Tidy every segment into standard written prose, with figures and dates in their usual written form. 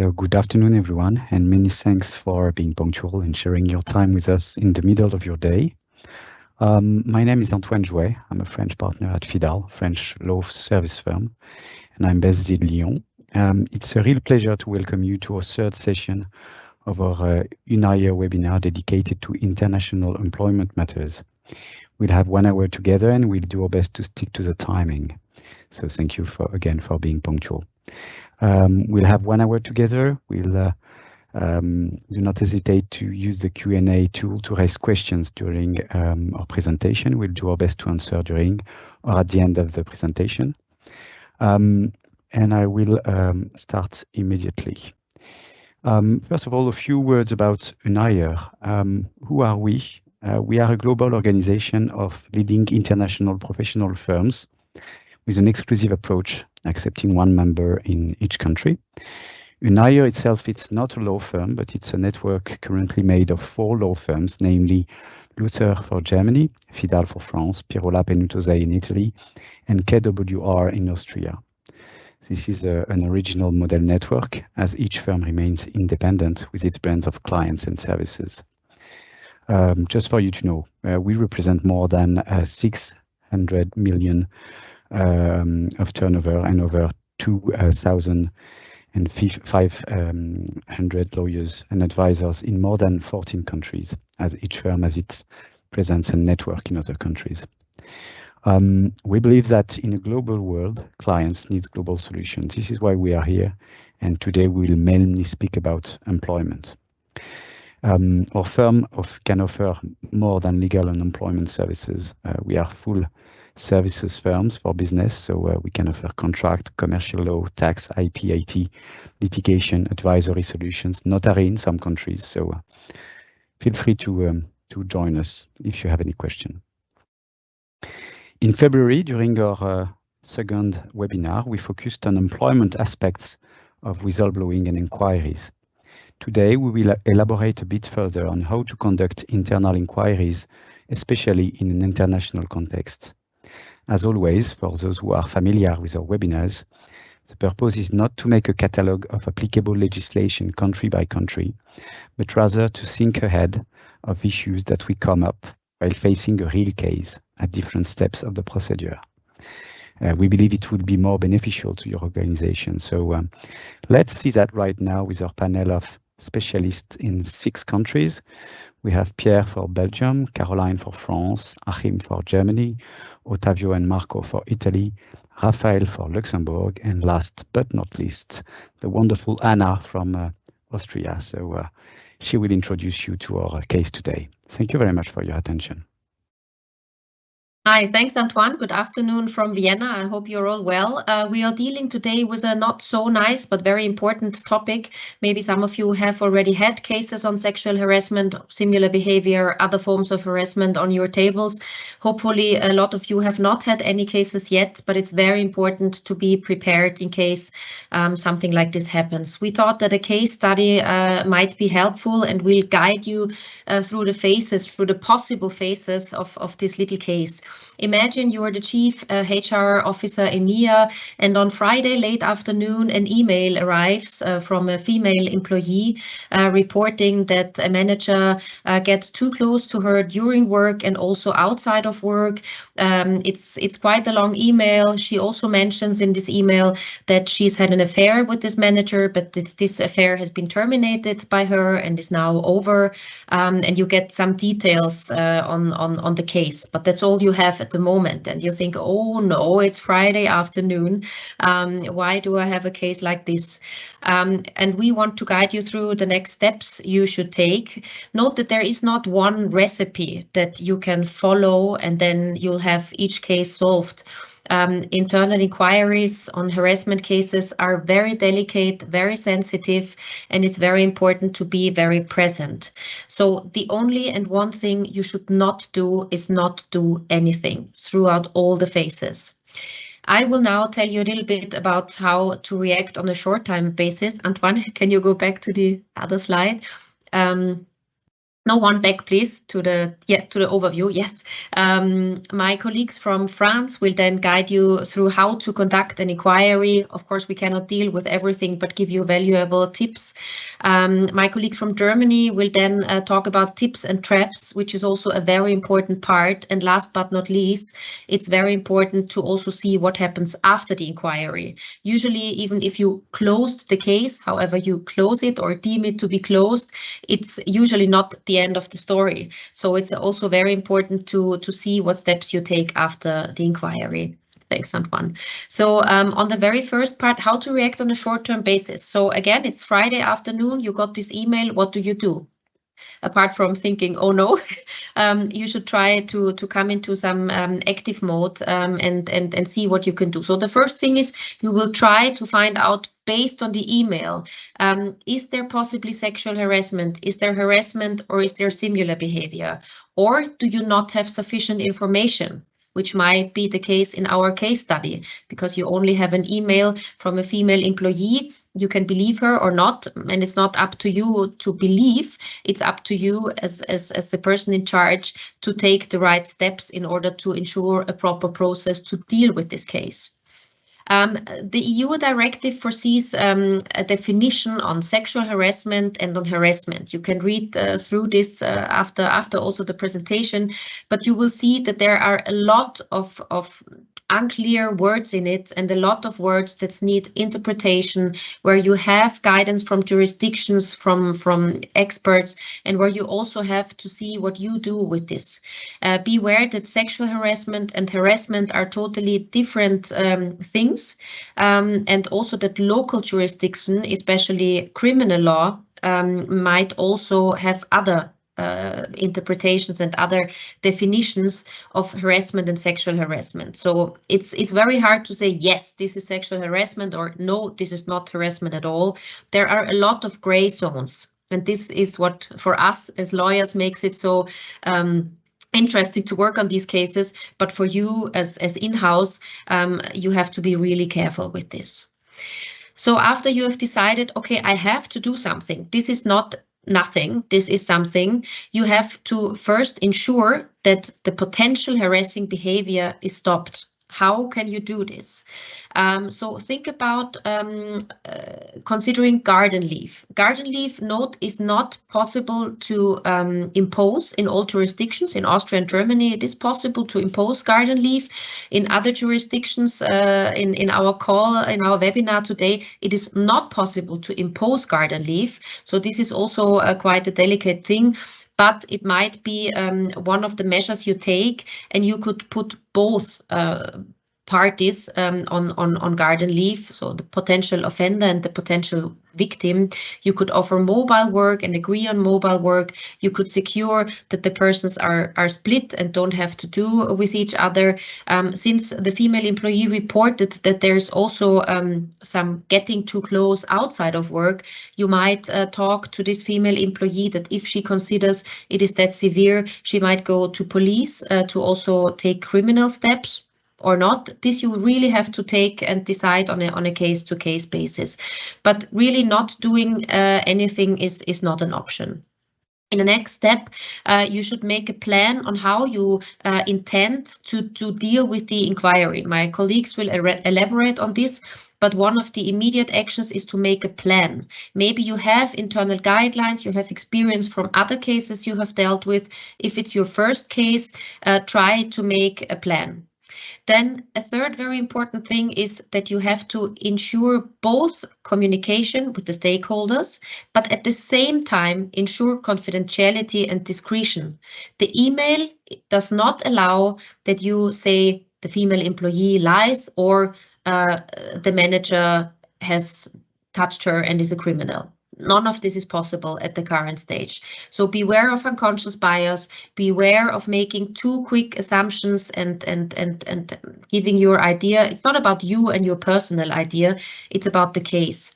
So good afternoon, everyone, and many thanks for being punctual and sharing your time with us in the middle of your day. My name is Antoine Jouet. I'm a French partner at Fidal, French law service firm, and I'm based in Lyon. It's a real pleasure to welcome you to our third session of our unyer webinar dedicated to international employment matters. We'll have 1 hour together and we'll do our best to stick to the timing. So thank you again for being punctual. We'll have 1 hour together. We'll do not hesitate to use the Q&A tool to raise questions during our presentation. We'll do our best to answer during or at the end of the presentation. And I will start immediately. First of all, a few words about unyer. Who are we? We are a global organization of leading international professional firms with an exclusive approach, accepting one member in each country. unyer itself, it's not a law firm, but it's a network currently made of 4 law firms, namely Luther for Germany, Fidal for France, Pirola Penutosei in Italy, and KWR in Austria. This is an original model network, as each firm remains independent with its brands of clients and services. Just for you to know, we represent more than 600 million of turnover and over 2,500 lawyers and advisors in more than 14 countries, as each firm has its presence and network in other countries. We believe that in a global world, clients need global solutions. This is why we are here, and today we will mainly speak about employment. Our firm can offer more than legal and employment services. We are full services firms for business, so we can offer contract, commercial law, tax, IP, IT, litigation, advisory solutions, notary in some countries. So feel free to join us if you have any question. In February, during our second webinar, we focused on employment aspects of whistleblowing and inquiries. Today, we will elaborate a bit further on how to conduct internal inquiries, especially in an international context. As always, for those who are familiar with our webinars, the purpose is not to make a catalogue of applicable legislation country by country, but rather to think ahead of issues that we come up while facing a real case at different steps of the procedure. We believe it would be more beneficial to your organization. So let's see that right now with our panel of specialists in 6 countries. We have Pierre for Belgium, Caroline for France, Achim for Germany, Ottavio and Marco for Italy, Raphael for Luxembourg, and last but not least, the wonderful Anna from Austria. So she will introduce you to our case today. Thank you very much for your attention. Hi, thanks, Antoine. Good afternoon from Vienna. I hope you're all well. We are dealing today with a not so nice but very important topic. Maybe some of you have already had cases on sexual harassment, similar behavior, other forms of harassment on your tables. Hopefully, a lot of you have not had any cases yet, but it's very important to be prepared in case something like this happens. We thought that a case study might be helpful and will guide you through the possible phases of this little case. Imagine you're the chief HR officer EMEA, and on Friday late afternoon an email arrives from a female employee reporting that a manager gets too close to her during work and also outside of work. It's quite a long email. She also mentions in this email that she's had an affair with this manager, but this affair has been terminated by her and is now over. And you get some details on the case, but that's all you have at the moment. And you think, oh no, it's Friday afternoon. Why do I have a case like this? And we want to guide you through the next steps you should take. Note that there is not one recipe that you can follow and then you'll have each case solved. Internal inquiries on harassment cases are very delicate, very sensitive, and it's very important to be very present. So the only and one thing you should not do is not do anything throughout all the phases. I will now tell you a little bit about how to react on a short time basis. Antoine, can you go back to the other slide? No, one back, please, to the overview. Yes. My colleagues from France will then guide you through how to conduct an inquiry. Of course, we cannot deal with everything, but give you valuable tips. My colleagues from Germany will then talk about tips and traps, which is also a very important part. And last but not least, it's very important to also see what happens after the inquiry. Usually, even if you closed the case, however you close it or deem it to be closed, it's usually not the end of the story. So it's also very important to see what steps you take after the inquiry. Thanks, Antoine. So on the very first part, how to react on a short-term basis. So again, it's Friday afternoon, you got this email, what do you do? Apart from thinking, oh no, you should try to come into some active mode and see what you can do. So the first thing is you will try to find out, based on the email, is there possibly sexual harassment? Is there harassment, or is there similar behavior? Or do you not have sufficient information? Which might be the case in our case study, because you only have an email from a female employee. You can believe her or not, and it's not up to you to believe. It's up to you as the person in charge to take the right steps in order to ensure a proper process to deal with this case. The EU directive foresees a definition on sexual harassment and on harassment. You can read through this after also the presentation, but you will see that there are a lot of unclear words in it and a lot of words that need interpretation, where you have guidance from jurisdictions, from experts, and where you also have to see what you do with this. Beware that sexual harassment and harassment are totally different things, and also that local jurisdiction, especially criminal law, might also have other interpretations and other definitions of harassment and sexual harassment. So it's very hard to say, yes, this is sexual harassment, or no, this is not harassment at all. There are a lot of gray zones. And this is what, for us as lawyers, makes it so interesting to work on these cases. But for you as in-house, you have to be really careful with this. So after you have decided, okay, I have to do something, this is not nothing, this is something, you have to first ensure that the potential harassing behavior is stopped. How can you do this? So think about considering garden leave. Garden leave, note, is not possible to impose in all jurisdictions. In Austria and Germany, it is possible to impose garden leave. In other jurisdictions, in our call, in our webinar today, it is not possible to impose garden leave. So this is also quite a delicate thing. But it might be one of the measures you take, and you could put both parties on garden leave, so the potential offender and the potential victim. You could offer mobile work and agree on mobile work. You could secure that the persons are split and don't have to do with each other. Since the female employee reported that there's also some getting too close outside of work, you might talk to this female employee that if she considers it is that severe, she might go to police to also take criminal steps or not. This you really have to take and decide on a case-to-case basis. But really not doing anything is not an option. In the next step, you should make a plan on how you intend to deal with the inquiry. My colleagues will elaborate on this, but one of the immediate actions is to make a plan. Maybe you have internal guidelines, you have experience from other cases you have dealt with. If it's your first case, try to make a plan. Then a third very important thing is that you have to ensure both communication with the stakeholders, but at the same time ensure confidentiality and discretion. The email does not allow that you say the female employee lies or the manager has touched her and is a criminal. None of this is possible at the current stage. So beware of unconscious bias, beware of making too quick assumptions and giving your idea. It's not about you and your personal idea, it's about the case.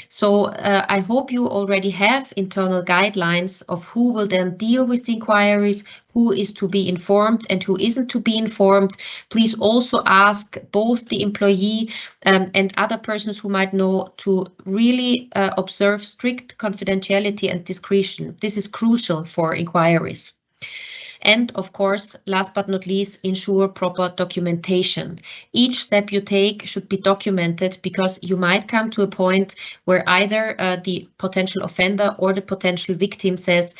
So I hope you already have internal guidelines of who will then deal with the inquiries, who is to be informed and who isn't to be informed. Please also ask both the employee and other persons who might know to really observe strict confidentiality and discretion. This is crucial for inquiries. And of course, last but not least, ensure proper documentation. Each step you take should be documented, because you might come to a point where either the potential offender or the potential victim says,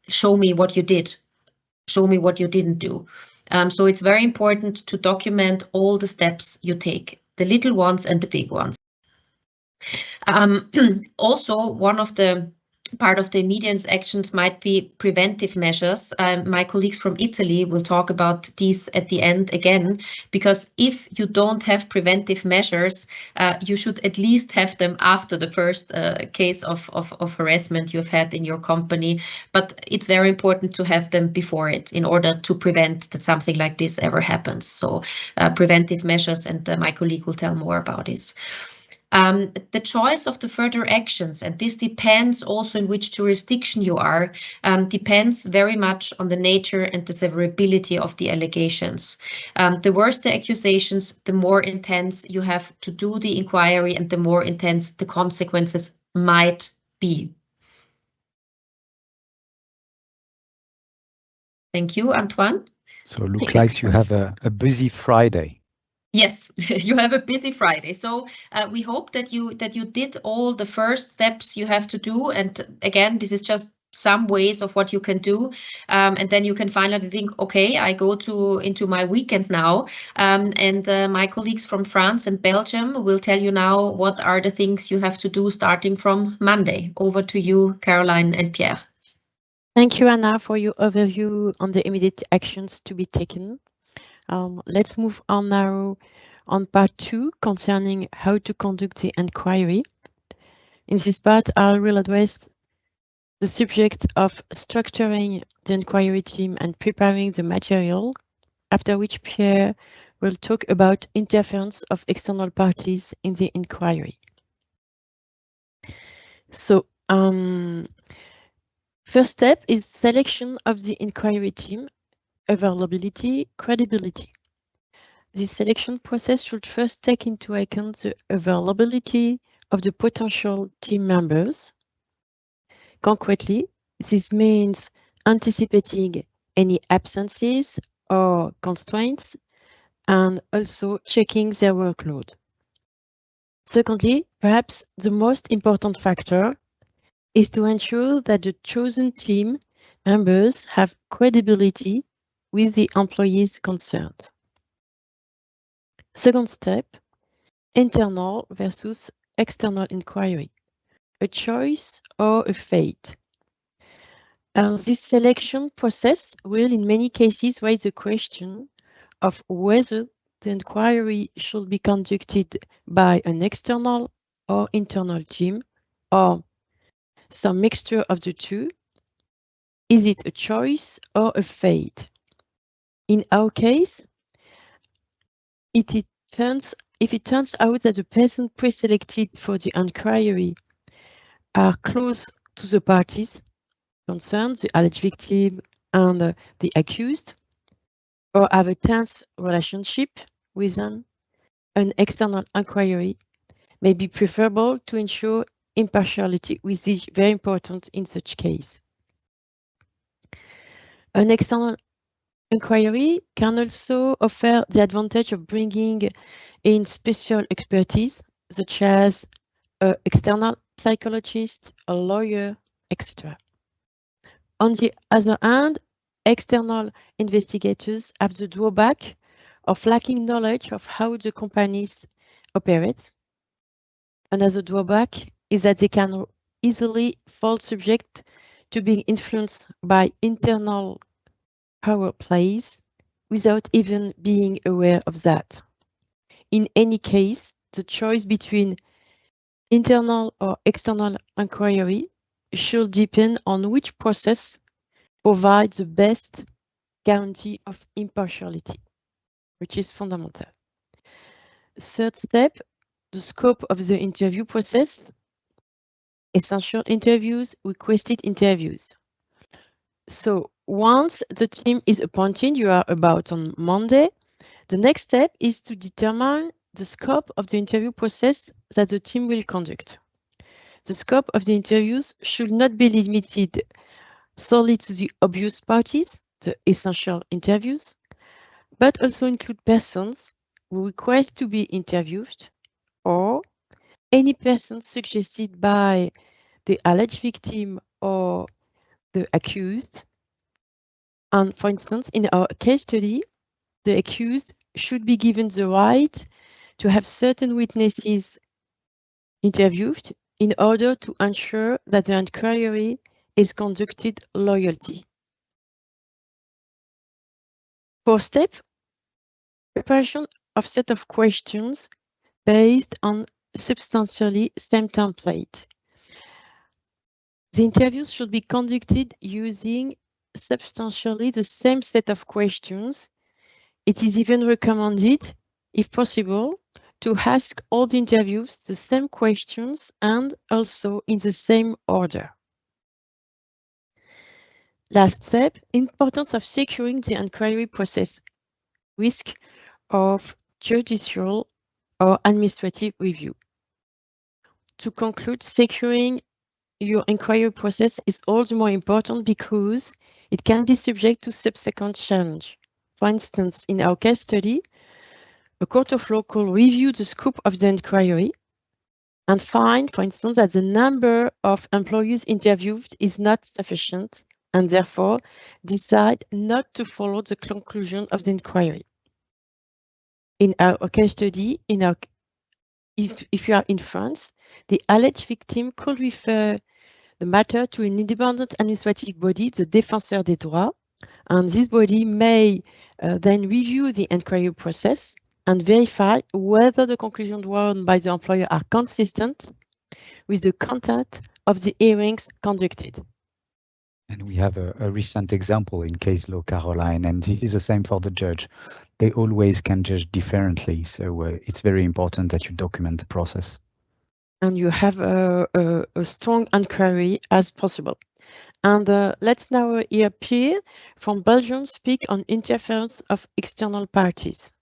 show me what you did, show me what you didn't do. So it's very important to document all the steps you take, the little ones and the big ones. Also, one of the part of the immediate actions might be preventive measures. My colleagues from Italy will talk about these at the end again, because if you don't have preventive measures, you should at least have them after the first case of harassment you've had in your company. But it's very important to have them before it in order to prevent that something like this ever happens. So preventive measures, and my colleague will tell more about this. The choice of the further actions, and this depends also in which jurisdiction you are, depends very much on the nature and the severability of the allegations. The worse the accusations, the more intense you have to do the inquiry and the more intense the consequences might be. Thank you, Antoine. So it looks like you have a busy Friday. Yes, you have a busy Friday. So we hope that you did all the first steps you have to do. And again, this is just some ways of what you can do. And then you can finally think, okay, I go into my weekend now. And my colleagues from France and Belgium will tell you now what are the things you have to do starting from Monday. Over to you, Caroline and Pierre. Thank you, Anna, for your overview on the immediate actions to be taken. Let's move on now on part 2 concerning how to conduct the inquiry. In this part, I will address the subject of structuring the inquiry team and preparing the material, after which Pierre will talk about interference of external parties in the inquiry. So, first step is selection of the inquiry team, availability, credibility. This selection process should first take into account the availability of the potential team members. Concretely, this means anticipating any absences or constraints and also checking their workload. Secondly, perhaps the most important factor is to ensure that the chosen team members have credibility with the employees concerned. Second step, internal versus external inquiry, a choice or a fate. This selection process will in many cases raise the question of whether the inquiry should be conducted by an external or internal team, or some mixture of the two. Is it a choice or a fate? In our case, if it turns out that the person pre-selected for the inquiry are close to the parties concerned, the alleged victim and the accused, or have a tense relationship with them, an external inquiry may be preferable to ensure impartiality, which is very important in such case. An external inquiry can also offer the advantage of bringing in special expertise, such as an external psychologist, a lawyer, etc. On the other hand, external investigators have the drawback of lacking knowledge of how the companies operate. Another drawback is that they can easily fall subject to being influenced by internal power plays without even being aware of that. In any case, the choice between internal or external inquiry should depend on which process provides the best guarantee of impartiality, which is fundamental. Third step, the scope of the interview process, essential interviews, requested interviews. So once the team is appointed, you are about on Monday, the next step is to determine the scope of the interview process that the team will conduct. The scope of the interviews should not be limited solely to the obvious parties, the essential interviews, but also include persons who request to be interviewed or any person suggested by the alleged victim or the accused. And for instance, in our case study, the accused should be given the right to have certain witnesses interviewed in order to ensure that the inquiry is conducted loyally. Fourth step, preparation of set of questions based on substantially same template. The interviews should be conducted using substantially the same set of questions. It is even recommended, if possible, to ask all the interviews the same questions and also in the same order. Last step, importance of securing the inquiry process, risk of judicial or administrative review. To conclude, securing your inquiry process is all the more important because it can be subject to subsequent challenge. For instance, in our case study, a court of law could review the scope of the inquiry and find, for instance, that the number of employees interviewed is not sufficient and therefore decide not to follow the conclusion of the inquiry. In our case study, if you are in France, the alleged victim could refer the matter to an independent administrative body, the Défenseur des Droits, and this body may then review the inquiry process and verify whether the conclusions drawn by the employer are consistent with the content of the hearings conducted. And we have a recent example in case law, Caroline, and it is the same for the judge. They always can judge differently, so it's very important that you document the process. And you have a strong inquiry as possible. And let's now hear Pierre from Belgium speak on interference of external parties.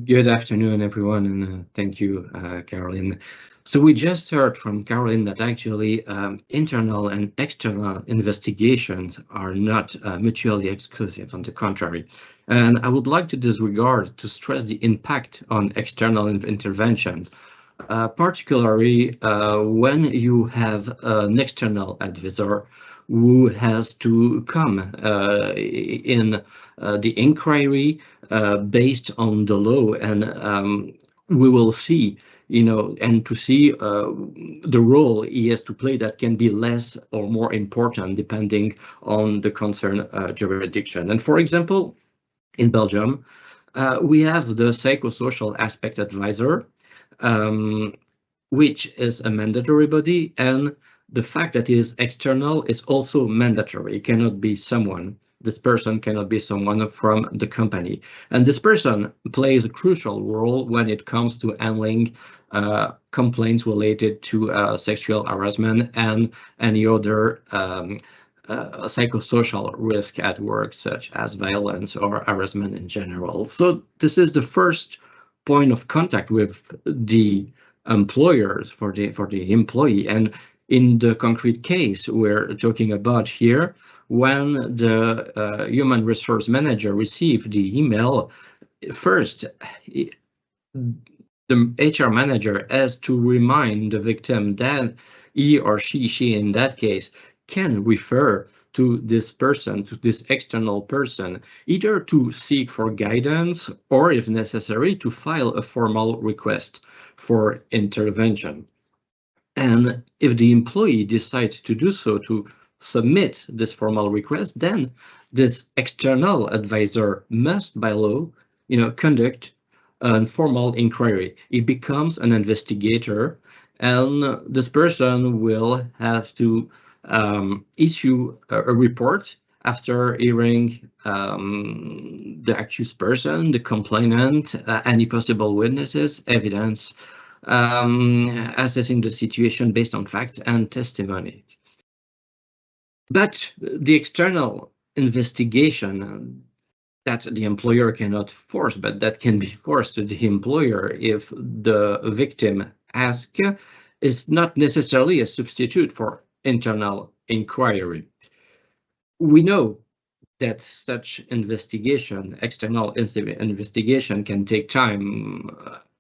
Good afternoon, everyone, and thank you, Caroline. So we just heard from Caroline that actually internal and external investigations are not mutually exclusive, on the contrary. And I would like to disregard to stress the impact on external interventions, particularly when you have an external advisor who has to come in the inquiry based on the law, and we will see, and to see the role he has to play that can be less or more important depending on the concerned jurisdiction. And for example, in Belgium, we have the psychosocial aspect advisor, which is a mandatory body, and the fact that it is external is also mandatory. It cannot be someone. This person cannot be someone from the company. And this person plays a crucial role when it comes to handling complaints related to sexual harassment and any other psychosocial risk at work, such as violence or harassment in general. So this is the first point of contact with the employers for the employee. And in the concrete case we're talking about here, when the human resource manager received the email, first the HR manager has to remind the victim that he or she in that case can refer to this person, to this external person, either to seek for guidance or, if necessary, to file a formal request for intervention. And if the employee decides to do so, to submit this formal request, then this external advisor must, by law, conduct a formal inquiry. It becomes an investigator, and this person will have to issue a report after hearing the accused person, the complainant, any possible witnesses, evidence, assessing the situation based on facts and testimony. But the external investigation that the employer cannot force, but that can be forced to the employer if the victim asks, is not necessarily a substitute for internal inquiry. We know that such investigation, external investigation, can take time.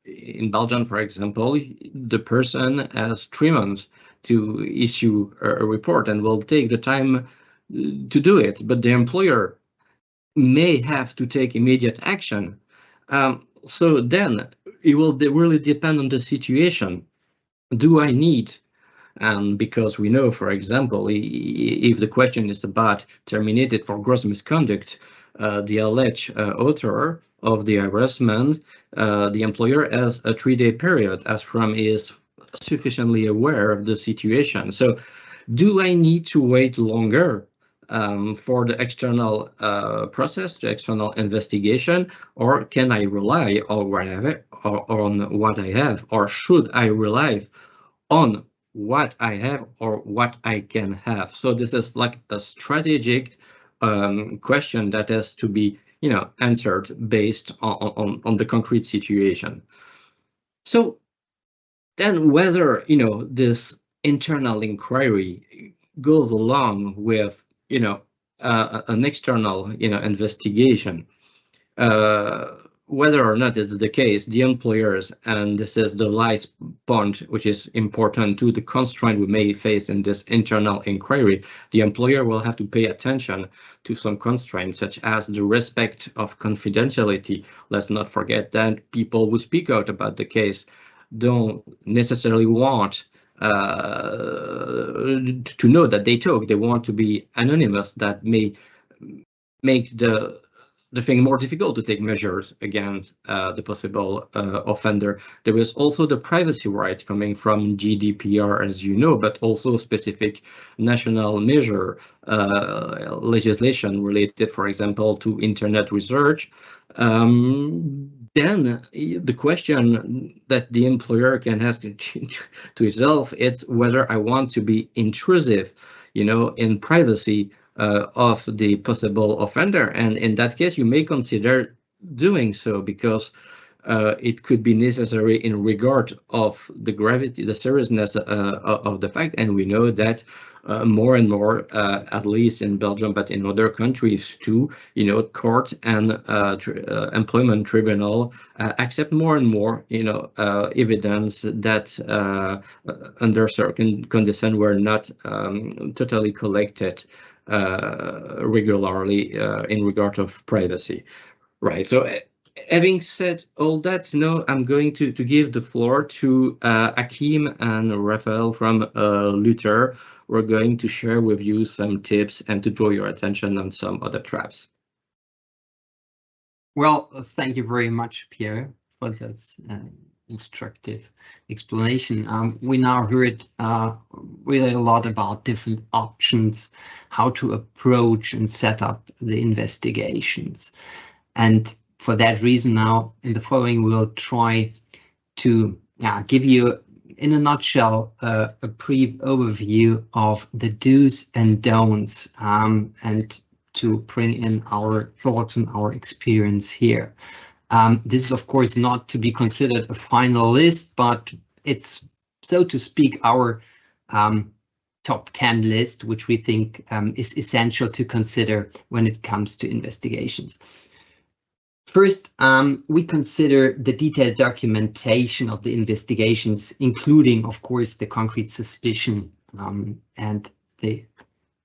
In Belgium, for example, the person has 3 months to issue a report and will take the time to do it, but the employer may have to take immediate action. So then it will really depend on the situation. Do I need, because we know, for example, if the question is about terminated for gross misconduct, the alleged author of the harassment, the employer has a 3-day period as from is sufficiently aware of the situation. So do I need to wait longer for the external process, the external investigation, or can I rely on what I have, or should I rely on what I have or what I can have? So this is like a strategic question that has to be, answered based on the concrete situation. So then whether, this internal inquiry goes along with, an external, investigation, whether or not it's the case, the employers, and this is the last point, which is important to the constraint we may face in this internal inquiry, the employer will have to pay attention to some constraints, such as the respect of confidentiality. Let's not forget that people who speak out about the case don't necessarily want to know that they talk. They want to be anonymous. That may make the thing more difficult to take measures against the possible offender. There is also the privacy right coming from GDPR, as you know, but also specific national measure legislation related, for example, to internet research. Then the question that the employer can ask to itself, it's whether I want to be intrusive, in privacy of the possible offender. And in that case, you may consider doing so because it could be necessary in regard of the gravity, the seriousness of the fact. And we know that more and more, at least in Belgium, but in other countries too, court and employment tribunal accept more and more, evidence that under certain conditions were not totally collected regularly in regard of privacy, right? So having said all that, I'm going to give the floor to Akim and Raphael from Luther. We're going to share with you some tips and to draw your attention on some other traps. Well, thank you very much, Pierre, for this instructive explanation. We now heard really a lot about different options, how to approach and set up the investigations. And for that reason, now in the following, we'll try to give you, in a nutshell, a brief overview of the do's and don'ts, and to bring in our thoughts and our experience here. This is, of course, not to be considered a final list, but it's, so to speak, our top 10 list, which we think is essential to consider when it comes to investigations. First, we consider the detailed documentation of the investigations, including, of course, the concrete suspicion and the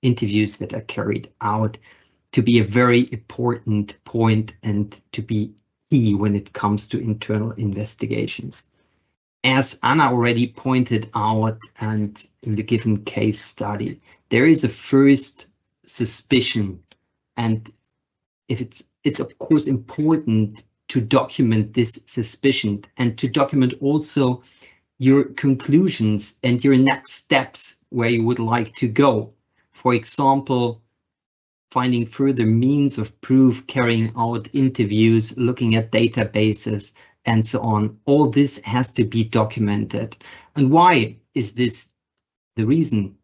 interviews that are carried out, to be a very important point and to be key when it comes to internal investigations. As Anna already pointed out, and in the given case study, there is a first suspicion, and if it's of course important to document this suspicion and to document also your conclusions and your next steps where you would like to go. For example, finding further means of proof, carrying out interviews, looking at databases, and so on. All this has to be documented. And why is this the reason?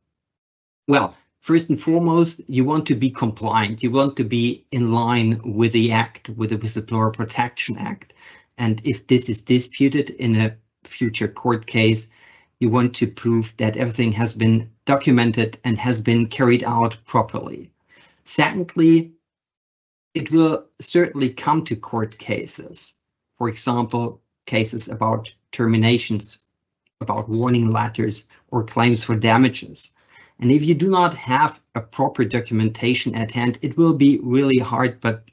Well, first and foremost, you want to be compliant. You want to be in line with the Act, with the Whistleblower Protection Act. And if this is disputed in a future court case, you want to prove that everything has been documented and has been carried out properly. Secondly, it will certainly come to court cases. For example, cases about terminations, about warning letters, or claims for damages. And if you do not have a proper documentation at hand, it will be really hard, but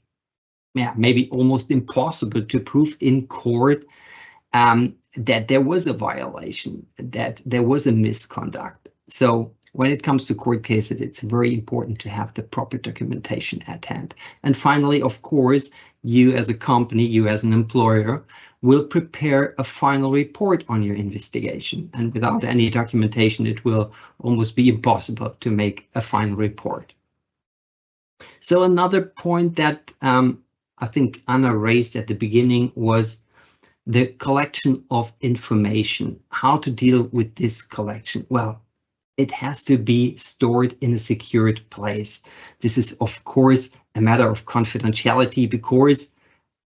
yeah, maybe almost impossible to prove in court that there was a violation, that there was a misconduct. So when it comes to court cases, it's very important to have the proper documentation at hand. And finally, of course, you as a company, you as an employer, will prepare a final report on your investigation. And without any documentation, it will almost be impossible to make a final report. So another point that I think Anna raised at the beginning was the collection of information. How to deal with this collection? Well, it has to be stored in a secured place. This is, of course, a matter of confidentiality, because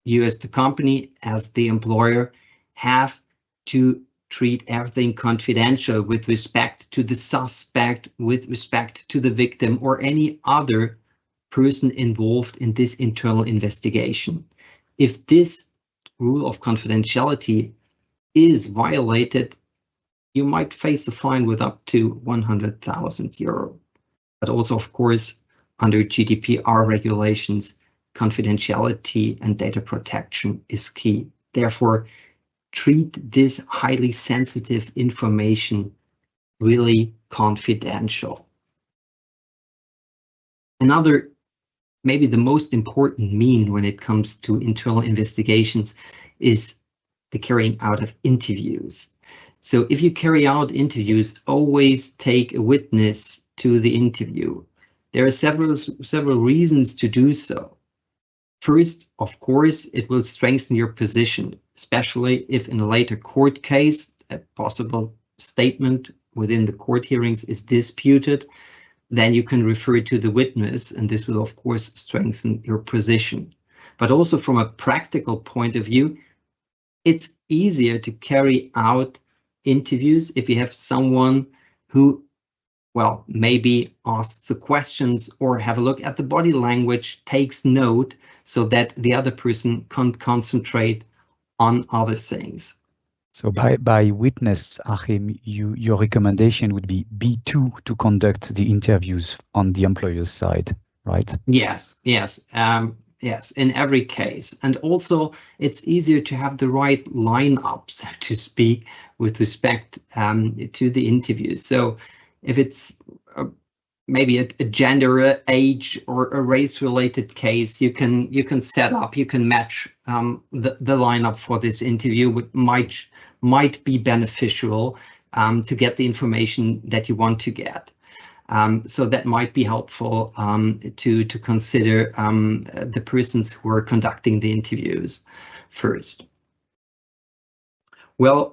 you as the company, as the employer, have to treat everything confidential with respect to the suspect, with respect to the victim, or any other person involved in this internal investigation. If this rule of confidentiality is violated, you might face a fine with up to 100,000 euro. But also, of course, under GDPR regulations, confidentiality and data protection is key. Therefore, treat this highly sensitive information really confidential. Another, maybe the most important mean when it comes to internal investigations is the carrying out of interviews. So if you carry out interviews, always take a witness to the interview. There are several reasons to do so. First, of course, it will strengthen your position, especially if in a later court case, a possible statement within the court hearings is disputed, then you can refer to the witness, and this will, of course, strengthen your position. But also from a practical point of view, it's easier to carry out interviews if you have someone who, well, maybe asks the questions or have a look at the body language, takes note, so that the other person can concentrate on other things. So by witness, Achim, your recommendation would be B2 to conduct the interviews on the employer's side, right? Yes, in every case. And also, it's easier to have the right lineup, so to speak, with respect to the interviews. So if it's maybe a gender, age, or a race-related case, you can set up, you can match the lineup for this interview, which might be beneficial to get the information that you want to get. So that might be helpful to consider the persons who are conducting the interviews first. Well,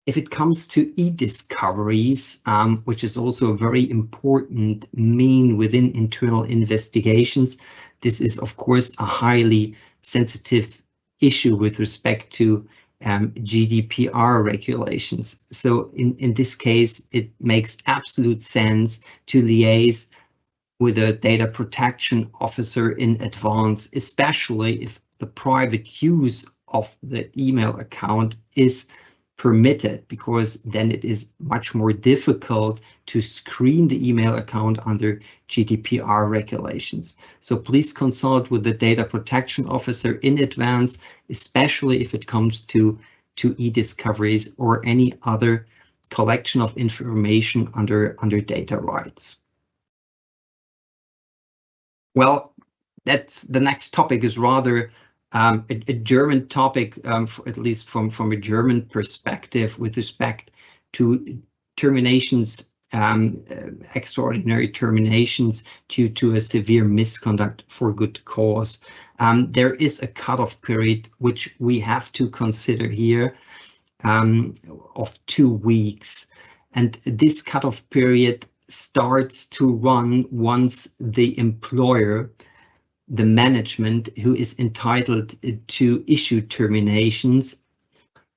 if it comes to e-discoveries, which is also a very important mean within internal investigations, this is, of course, a highly sensitive issue with respect to GDPR regulations. So in this case, it makes absolute sense to liaise with a data protection officer in advance, especially if the private use of the email account is permitted, because then it is much more difficult to screen the email account under GDPR regulations. So please consult with the data protection officer in advance, especially if it comes to e-discoveries or any other collection of information under data rights. Well, that's the next topic is rather a German topic, at least from a German perspective, with respect to terminations, extraordinary terminations due to a severe misconduct for good cause. There is a cutoff period which we have to consider here of 2 weeks. And this cutoff period starts to run once the employer, the management who is entitled to issue terminations,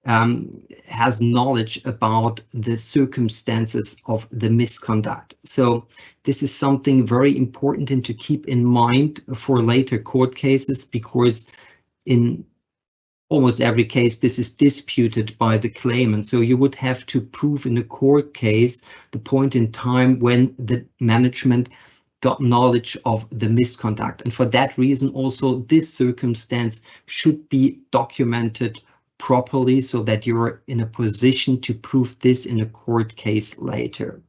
has knowledge about the circumstances of the misconduct. So this is something very important and to keep in mind for later court cases, because in almost every case this is disputed by the claimant. So you would have to prove in a court case the point in time when the management got knowledge of the misconduct. And for that reason also this circumstance should be documented properly so that you're in a position to prove this in a court case later.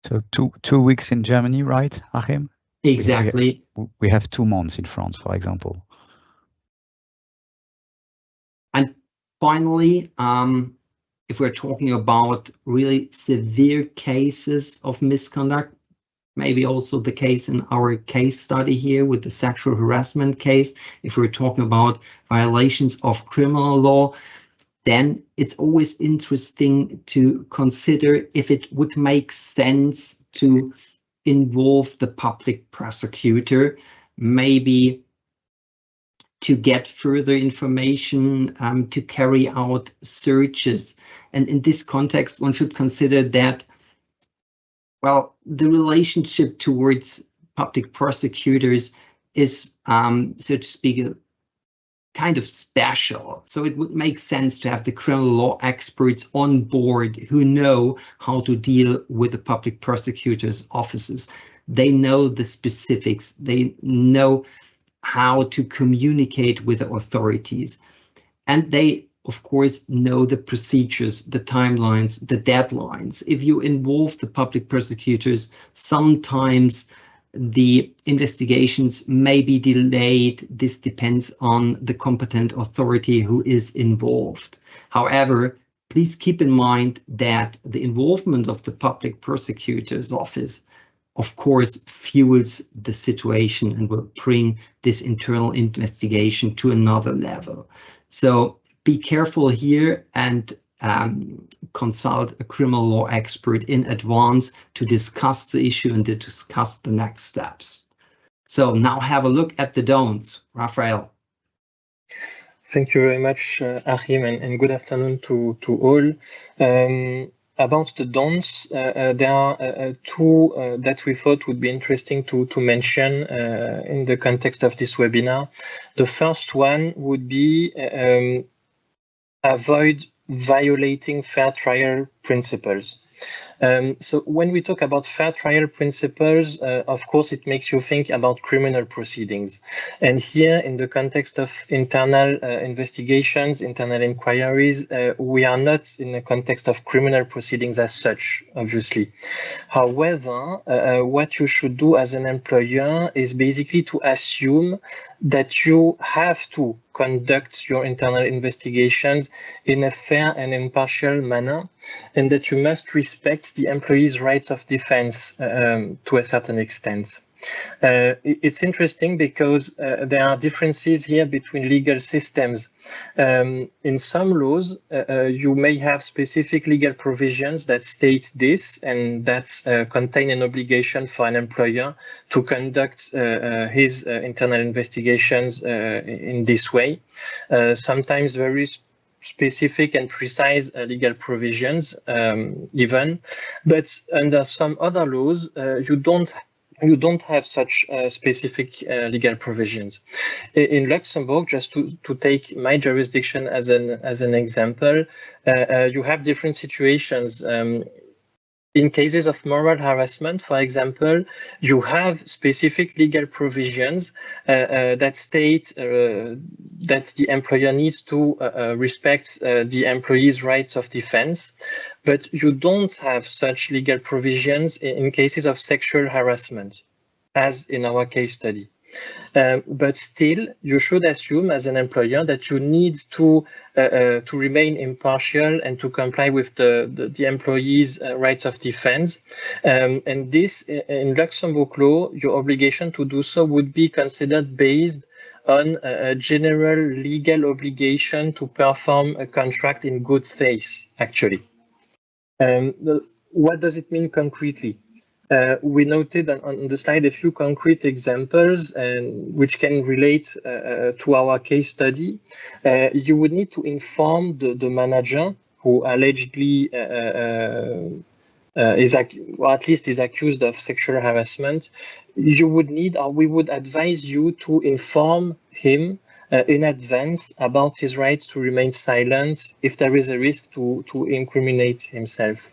So 2 weeks in Germany, right, Achim? Exactly. We have 2 months in France, for example. And finally, if we're talking about really severe cases of misconduct, maybe also the case in our case study here with the sexual harassment case, if we're talking about violations of criminal law, then it's always interesting to consider if it would make sense to involve the public prosecutor, maybe to get further information, to carry out searches. And in this context, one should consider that, well, the relationship towards public prosecutors is, so to speak, kind of special. So it would make sense to have the criminal law experts on board who know how to deal with the public prosecutor's offices. They know the specifics. They know how to communicate with the authorities. And they, of course, know the procedures, the timelines, the deadlines. If you involve the public prosecutors, sometimes the investigations may be delayed. This depends on the competent authority who is involved. However, please keep in mind that the involvement of the public prosecutor's office, of course, fuels the situation and will bring this internal investigation to another level. So be careful here and consult a criminal law expert in advance to discuss the issue and to discuss the next steps. So now have a look at the don'ts. Raphael. Thank you very much, Achim, and good afternoon to all. About the don'ts, there are 2 that we thought would be interesting to mention in the context of this webinar. The first one would be avoid violating fair trial principles. So when we talk about fair trial principles, of course, it makes you think about criminal proceedings. And here, in the context of internal investigations, internal inquiries, we are not in the context of criminal proceedings as such, obviously. However, what you should do as an employer is basically to assume that you have to conduct your internal investigations in a fair and impartial manner, and that you must respect the employee's rights of defense to a certain extent. It's interesting because there are differences here between legal systems. In some laws, you may have specific legal provisions that state this and that contain an obligation for an employer to conduct his internal investigations in this way. Sometimes very specific and precise legal provisions even, but under some other laws, you don't have such specific legal provisions. In Luxembourg, just to take my jurisdiction as an example, you have different situations. In cases of moral harassment, for example, you have specific legal provisions that state that the employer needs to respect the employee's rights of defense, but you don't have such legal provisions in cases of sexual harassment, as in our case study. But still, you should assume as an employer that you need to remain impartial and to comply with the employee's rights of defense. And this, in Luxembourg law, your obligation to do so would be considered based on a general legal obligation to perform a contract in good faith, actually. What does it mean concretely? We noted on the slide a few concrete examples and which can relate to our case study. You would need to inform the manager who allegedly or at least is accused of sexual harassment. You would need, or we would advise you to inform him in advance about his right to remain silent if there is a risk to incriminate himself.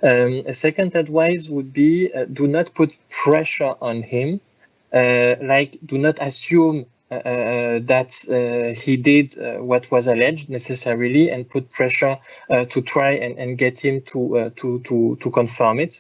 A second advice would be do not put pressure on him, like do not assume that he did what was alleged necessarily and put pressure to try and get him to confirm it.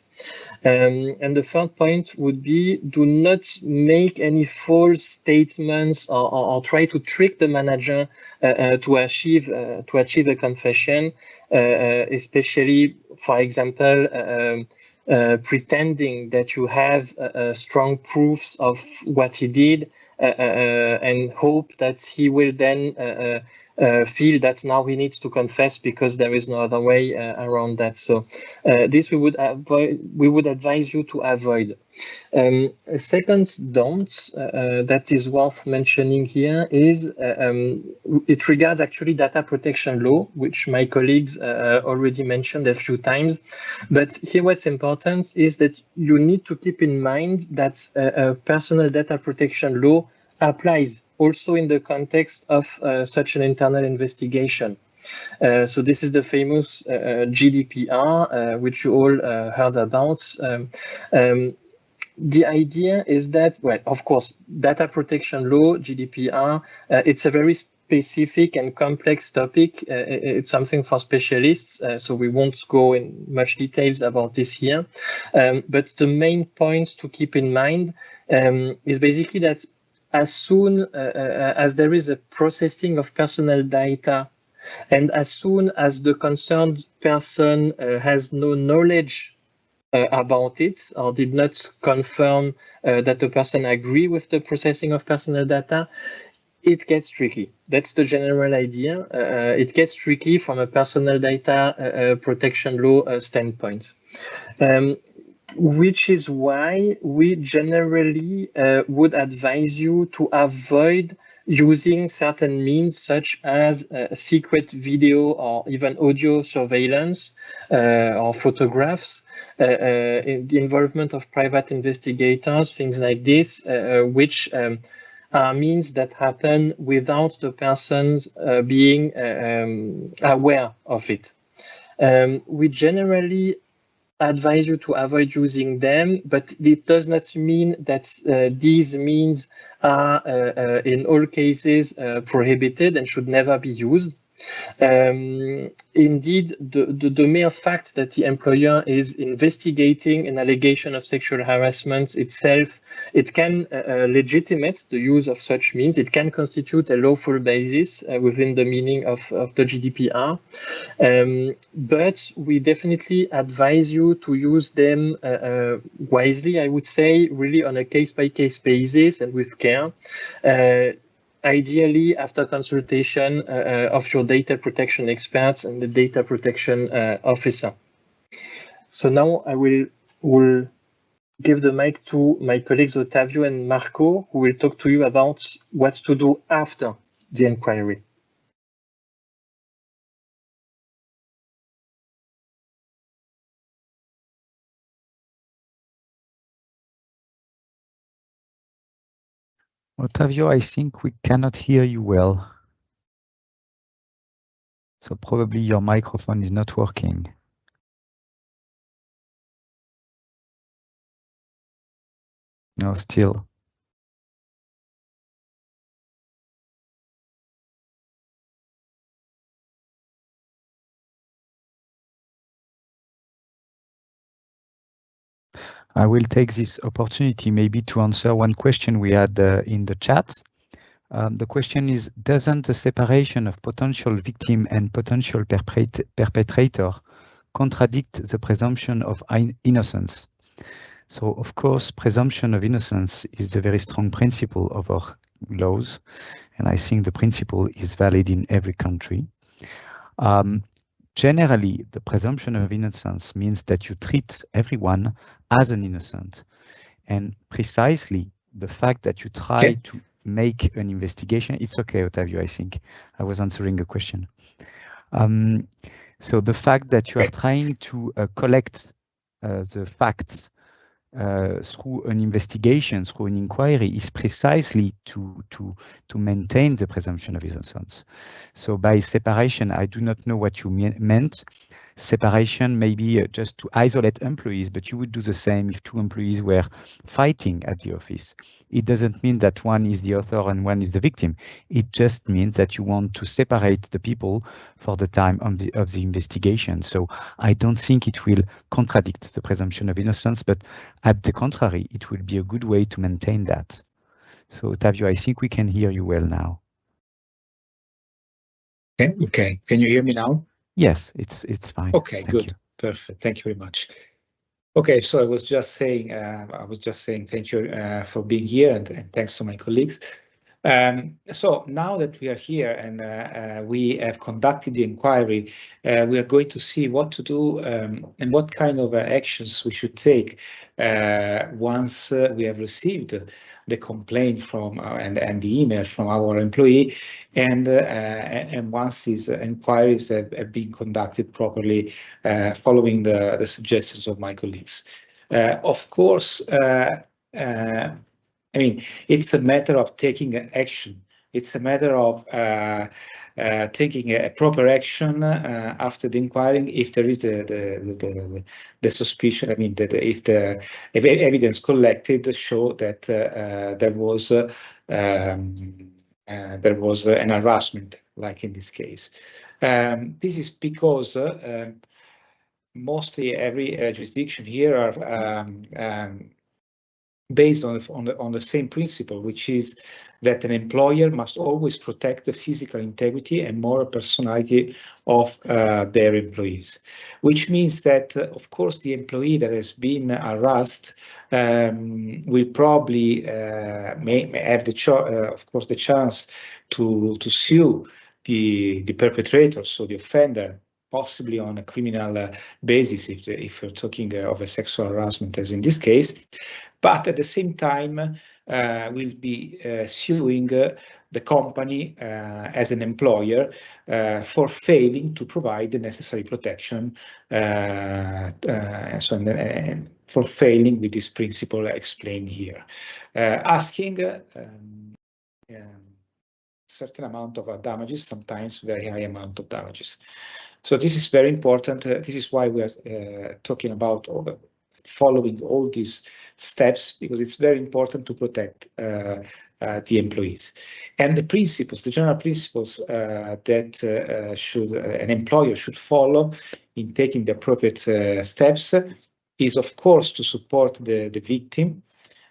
And the third point would be do not make any false statements or try to trick the manager to achieve a confession, especially, for example, pretending that you have strong proofs of what he did and hope that he will then feel that now he needs to confess because there is no other way around that. So this we would advise you to avoid. A second don't that is worth mentioning here is it regards actually data protection law, which my colleagues already mentioned a few times. But here what's important is that you need to keep in mind that personal data protection law applies also in the context of such an internal investigation. So this is the famous GDPR, which you all heard about. The idea is that, well, of course, data protection law, GDPR, it's a very specific and complex topic. It's something for specialists, so we won't go in much details about this here. But the main point to keep in mind is basically that as soon as there is a processing of personal data, and as soon as the concerned person has no knowledge about it or did not confirm that the person agree with the processing of personal data, it gets tricky. That's the general idea. It gets tricky from a personal data protection law standpoint. Which is why we generally would advise you to avoid using certain means such as secret video or even audio surveillance or photographs, in the involvement of private investigators, things like this, which are means that happen without the persons being aware of it. We generally advise you to avoid using them, but it does not mean that these means are in all cases prohibited and should never be used. Indeed, the mere fact that the employer is investigating an allegation of sexual harassment itself, it can legitimate the use of such means. It can constitute a lawful basis within the meaning of the GDPR. But we definitely advise you to use them wisely, I would say, really on a case-by-case basis and with care. Ideally, after consultation of your data protection experts and the data protection officer. So now I will give the mic to my colleagues Ottavio and Marco, who will talk to you about what to do after the inquiry. Ottavio, I think we cannot hear you well. So probably your microphone is not working. No, still. I will take this opportunity maybe to answer one question we had in the chat. The question is, doesn't the separation of potential victim and potential perpetrator contradict the presumption of innocence? So, of course, presumption of innocence is a very strong principle of our laws, and I think the principle is valid in every country. generally, the presumption of innocence means that you treat everyone as an innocent. And precisely the fact that you try to make an investigation, it's okay, Ottavio, I think. I was answering a question. So the fact that you are trying to collect the facts through an investigation, through an inquiry, is precisely to maintain the presumption of innocence. So by separation, I do not know what you meant. Separation may be just to isolate employees, but you would do the same if two employees were fighting at the office. It doesn't mean that one is the author and one is the victim. It just means that you want to separate the people for the time of the investigation. So I don't think it will contradict the presumption of innocence, but at the contrary, it will be a good way to maintain that. So Ottavio, I think we can hear you well now. Okay. Can you hear me now? Yes, it's fine. Okay, Thank good. you. Perfect. Thank you very much. Okay, so I was just saying thank you for being here and thanks to my colleagues. So now that we are here and we have conducted the inquiry, we are going to see what to do and what kind of actions we should take once we have received the complaint from and the email from our employee, and once these inquiries have been conducted properly, following the suggestions of my colleagues. Of course, I mean, it's a matter of taking action. It's a matter of taking a proper action after the inquiry if there is the suspicion. I mean, if the evidence collected show that there was an harassment, like in this case. This is because mostly every jurisdiction here are based on the same principle, which is that an employer must always protect the physical integrity and moral personality of their employees, which means that, of course, the employee that has been harassed will probably may have the chance to sue the perpetrator, so the offender, possibly on a criminal basis if you're talking of a sexual harassment, as in this case. But at the same time, will be suing the company as an employer for failing to provide the necessary protection, and for failing with this principle explained here, asking certain amount of damages, sometimes very high amount of damages. So this is very important. This is why we are talking about following all these steps, because it's very important to protect the employees. And the principles, the general principles that an employer should follow in taking the appropriate steps is, of course, to support the victim.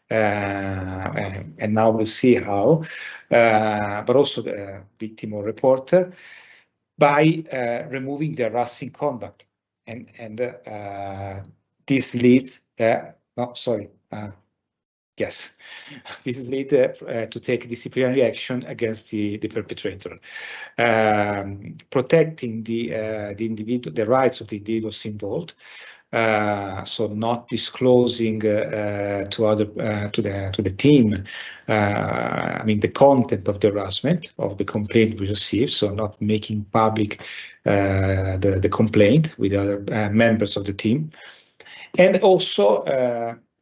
And now we'll see how, but also the victim or reporter, by removing the harassing conduct, and this leads yes, this leads to take disciplinary action against the perpetrator, protecting the rights of the individuals involved. So not disclosing to the team, I mean, the content of the harassment of the complaint we receive. So not making public the complaint with other members of the team, and also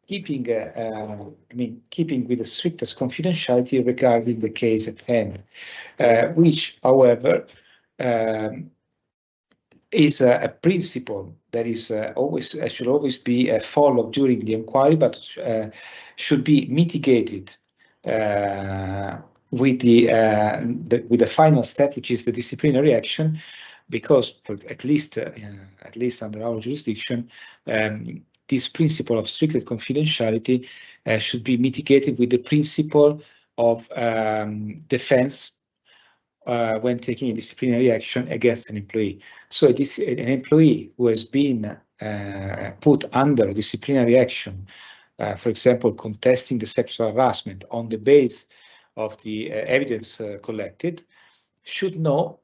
keeping with the strictest confidentiality regarding the case at hand, which, however, is a principle that is should always be followed during the inquiry, but should be mitigated with the final step, which is the disciplinary action, because at least under our jurisdiction, this principle of strict confidentiality should be mitigated with the principle of defense when taking a disciplinary action against an employee. So it is an employee who has been put under disciplinary action, for example, contesting the sexual harassment on the base of the evidence collected, should know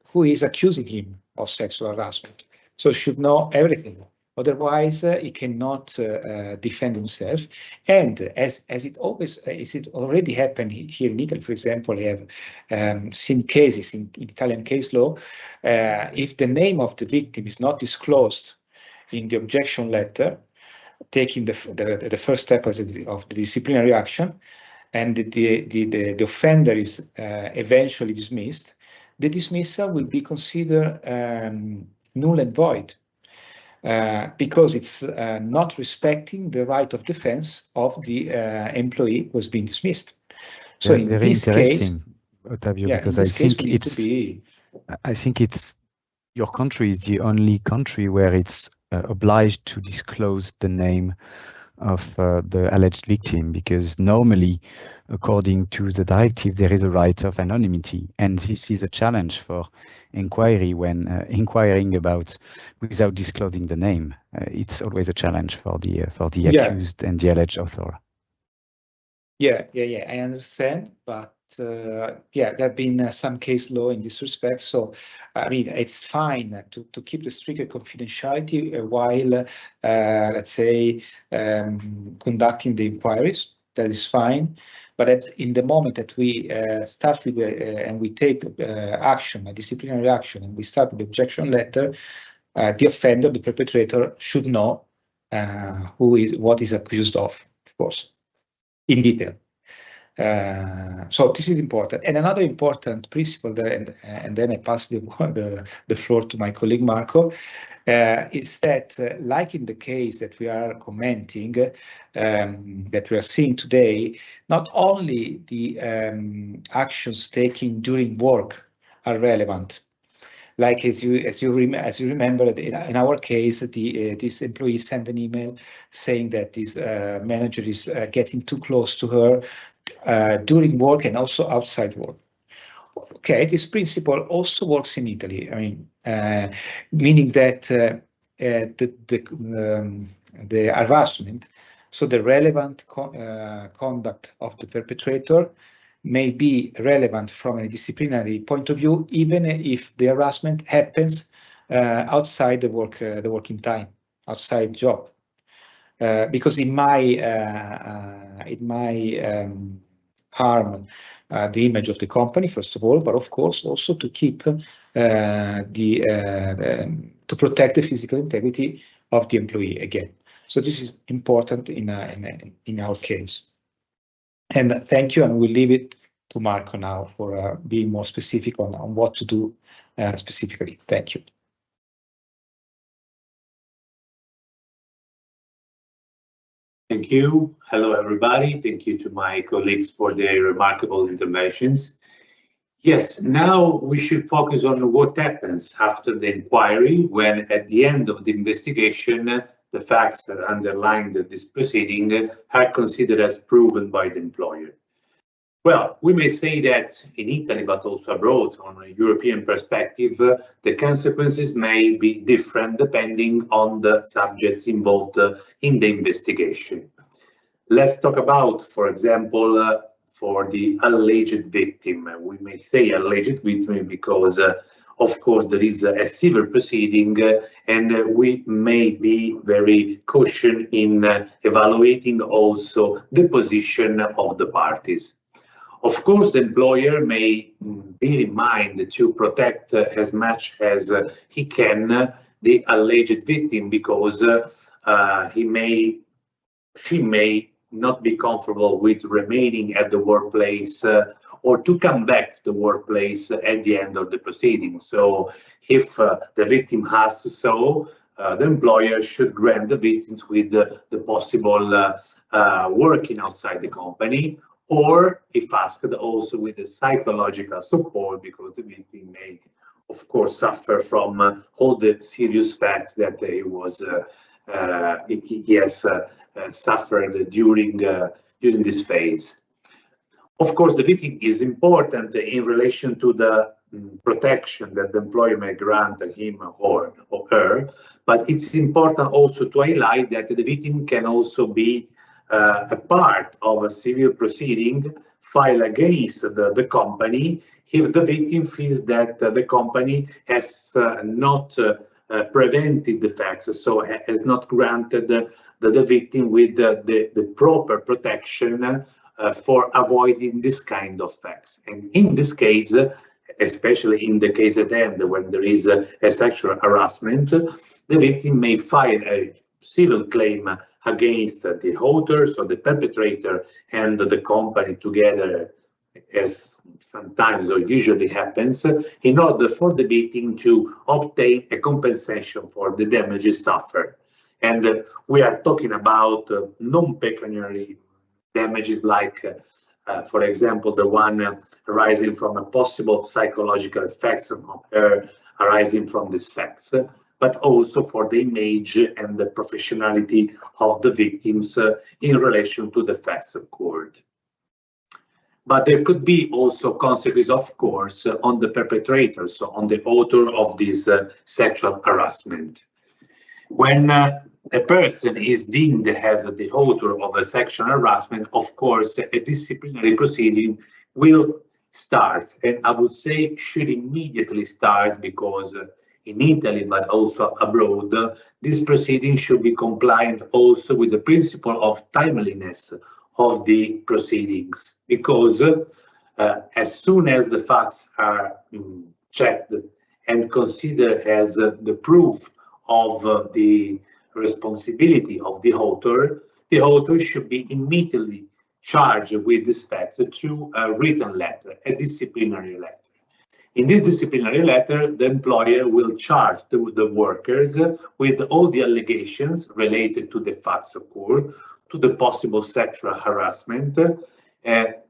who is accusing him of sexual harassment. So he should know everything. Otherwise, he cannot defend himself. And as it already happened here in Italy, for example, we have seen cases in Italian case law. If the name of the victim is not disclosed in the objection letter, taking the first step of the disciplinary action, and the offender is eventually dismissed, the dismissal will be considered null and void. Because it's not respecting the right of defense of the employee who has been dismissed. So in this case, Ottavio, yeah, because in this case we need to be. I think it's your country is the only country where it's obliged to disclose the name of the alleged victim, because normally, according to the directive, there is a right of anonymity, and this is a challenge for inquiry when inquiring about without disclosing the name. It's always a challenge for the accused and the alleged author. Yeah, I understand, but yeah, there have been some case law in this respect. So, I mean, it's fine to keep the stricter confidentiality while, let's say, conducting the inquiries. That is fine. But in the moment that we start with and we take action, a disciplinary action, and we start with the objection letter, the offender, the perpetrator, should know what is accused of course, in detail. So this is important. And another important principle there, and then I pass the floor to my colleague Marco, is that like in the case that we are commenting, that we are seeing today, not only the actions taken during work are relevant. Like as you remember, in our case, this employee sent an email saying that this manager is getting too close to her during work and also outside work. Okay, this principle also works in Italy. I mean, meaning that the harassment, so the relevant conduct of the perpetrator, may be relevant from a disciplinary point of view, even if the harassment happens outside the working time, outside job. Because it might harm the image of the company, first of all, but of course also to keep to protect the physical integrity of the employee again. So this is important in our case. And thank you, and we'll leave it to Marco now for being more specific on what to do specifically. Thank you. Thank you. Hello, everybody. Thank you to my colleagues for their remarkable interventions. Yes, now we should focus on what happens after the inquiry, when at the end of the investigation, the facts that underline this proceeding are considered as proven by the employer. Well, we may say that in Italy, but also abroad, on a European perspective, the consequences may be different depending on the subjects involved in the investigation. Let's talk about, for example, for the alleged victim. We may say alleged victim because, of course, there is a civil proceeding and we may be very cautious in evaluating also the position of the parties. Of course, the employer may bear in mind to protect as much as he can the alleged victim, because she may not be comfortable with remaining at the workplace or to come back to the workplace at the end of the proceeding. So if the victim asks so, the employer should grant the victims with the possible working outside the company, or if asked also with the psychological support, because the victim may, of course, suffer from all the serious facts that he has suffered during this phase. Of course, the victim is important in relation to the protection that the employer may grant him or her, but it's important also to highlight that the victim can also be a part of a civil proceeding file against the company if the victim feels that the company has not prevented the facts, so has not granted the victim with the proper protection for avoiding this kind of facts. And in this case, especially in the case at hand when there is a sexual harassment, the victim may file a civil claim against the author, so the perpetrator and the company together, as sometimes or usually happens, in order for the victim to obtain a compensation for the damages suffered. And we are talking about non-pecuniary damages like, for example, the one arising from a possible psychological effects on her arising from these facts, but also for the image and the professionality of the victims in relation to the facts occurred. But there could be also consequences, of course, on the perpetrator, so on the author of this sexual harassment. When a person is deemed as the author of a sexual harassment, of course, a disciplinary proceeding will start, and I would say should immediately start, because in Italy, but also abroad, this proceeding should be compliant also with the principle of timeliness of the proceedings, because as soon as the facts are checked and considered as the proof of the responsibility of the author should be immediately charged with these facts through a written letter, a disciplinary letter. In this disciplinary letter, the employer will charge the workers with all the allegations related to the facts occurred, to the possible sexual harassment,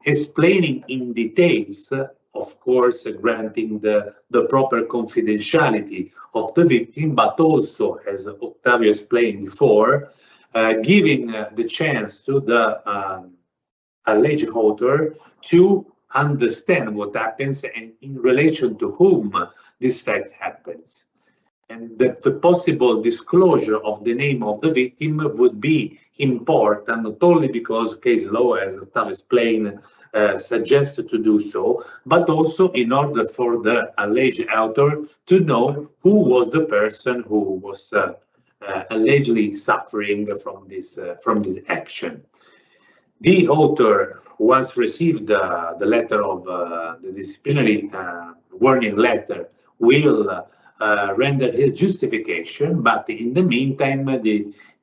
explaining in details, of course, granting the proper confidentiality of the victim, but also, as Ottavio explained before, giving the chance to the alleged author to understand what happens and in relation to whom this fact happens. And the possible disclosure of the name of the victim would be important, not only because case law, as Ottavio explained, suggested to do so, but also in order for the alleged author to know who was the person who was allegedly suffering from this action. The author, once received the letter of the disciplinary warning letter, will render his justification, but in the meantime,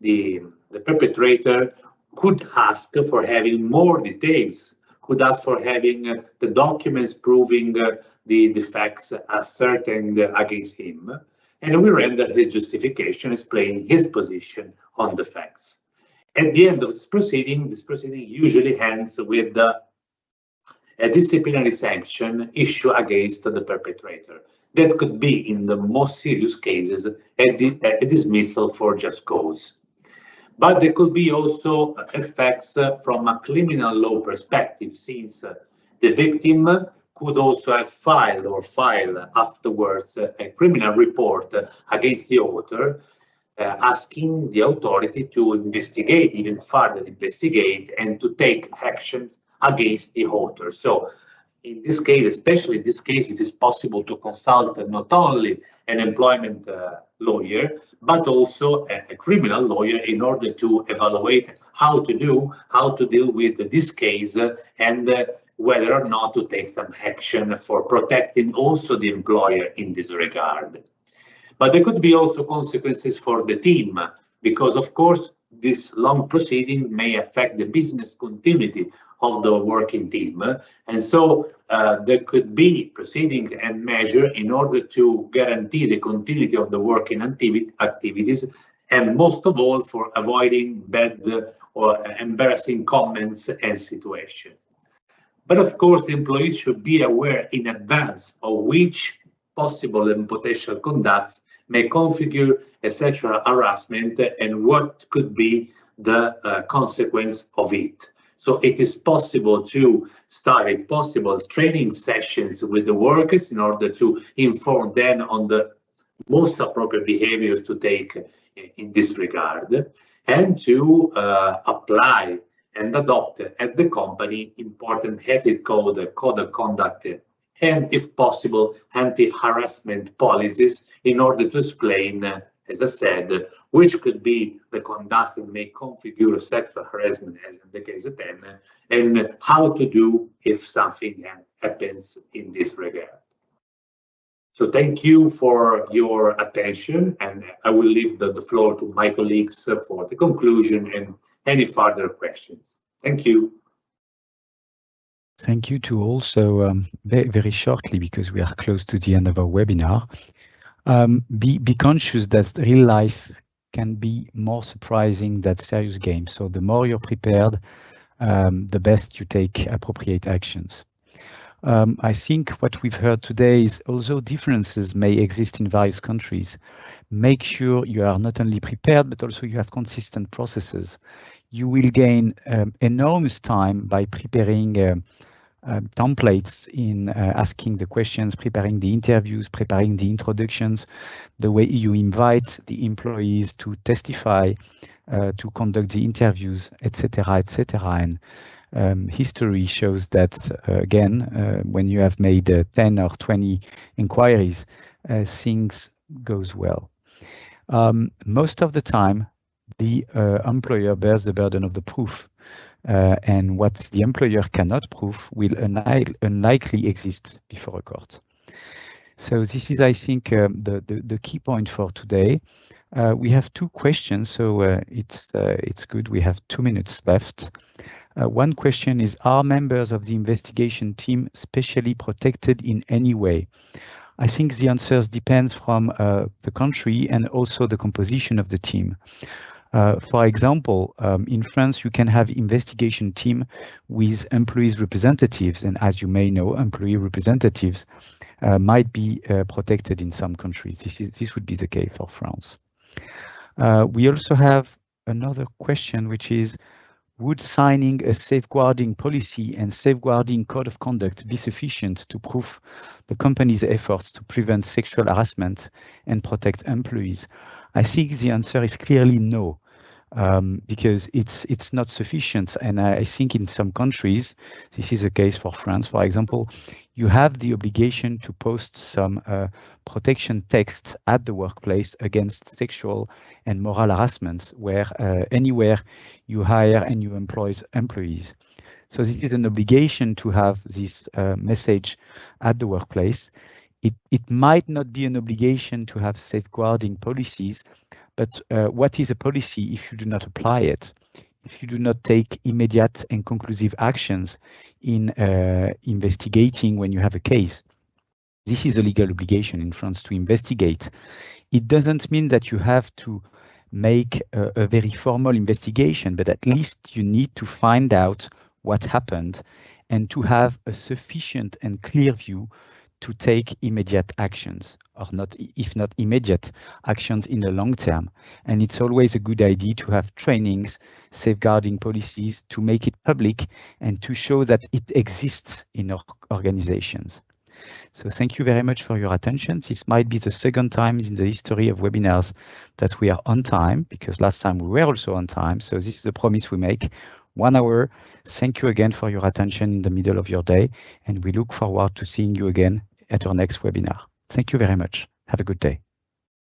the perpetrator could ask for having more details, could ask for having the documents proving the facts ascertained against him, and we render his justification explaining his position on the facts. At the end of this proceeding usually ends with a disciplinary sanction issued against the perpetrator. That could be, in the most serious cases, a dismissal for just cause. But there could be also effects from a criminal law perspective, since the victim could also have filed or file afterwards a criminal report against the author, asking the authority to investigate, even further investigate, and to take actions against the author. So in this case, especially in this case, it is possible to consult not only an employment lawyer, but also a criminal lawyer in order to evaluate how to deal with this case and whether or not to take some action for protecting also the employer in this regard. But there could be also consequences for the team, because of course this long proceeding may affect the business continuity of the working team, and so there could be proceeding and measure in order to guarantee the continuity of the working activities, and most of all for avoiding bad or embarrassing comments and situations. But of course, the employees should be aware in advance of which possible and potential conducts may configure a sexual harassment and what could be the consequence of it. So it is possible to start possible training sessions with the workers in order to inform them on the most appropriate behaviors to take in this regard, and to apply and adopt at the company important ethics code, code of conduct, and if possible, anti-harassment policies in order to explain, as I said, which could be the conduct that may configure sexual harassment, as in the case of 10, and how to do if something happens in this regard. So thank you for your attention, and I will leave the floor to my colleagues for the conclusion and any further questions. Thank you. Thank you to all. So very shortly, because we are close to the end of our webinar, be conscious that real life can be more surprising than serious games. So the more you're prepared, the best you take appropriate actions. I think what we've heard today is, although differences may exist in various countries, make sure you are not only prepared, but also you have consistent processes. You will gain enormous time by preparing templates in asking the questions, preparing the interviews, preparing the introductions, the way you invite the employees to testify, to conduct the interviews, etc., etc. And history shows that, again, when you have made 10 or 20 inquiries, things goes well. Most of the time, the employer bears the burden of the proof. And what the employer cannot prove will unlikely exist before a court. So this is, I think, the key point for today. We have two questions, so it's good. We have 2 minutes left. One question is, are members of the investigation team specially protected in any way? I think the answers depends from the country and also the composition of the team. For example, in France, you can have investigation team with employees representatives, and as you may know, employee representatives might be protected in some countries. This would be the case for France. We also have another question, which is, would signing a safeguarding policy and safeguarding code of conduct be sufficient to prove the company's efforts to prevent sexual harassment and protect employees? I think the answer is clearly no, because it's not sufficient. And I think in some countries, this is the case for France, for example, you have the obligation to post some protection text at the workplace against sexual and moral harassment, where anywhere you hire and you employ employees. So this is an obligation to have this message at the workplace. It might not be an obligation to have safeguarding policies, but what is a policy if you do not apply it? If you do not take immediate and conclusive actions in investigating when you have a case? This is a legal obligation in France to investigate. It doesn't mean that you have to make a very formal investigation, but at least you need to find out what happened and to have a sufficient and clear view to take immediate actions, or not, if not immediate actions in the long term. And it's always a good idea to have trainings, safeguarding policies, to make it public and to show that it exists in our organizations. So thank you very much for your attention. This might be the second time in the history of webinars that we are on time, because last time we were also on time. So this is a promise we make. 1 hour. Thank you again for your attention in the middle of your day, and we look forward to seeing you again at our next webinar. Thank you very much. Have a good day.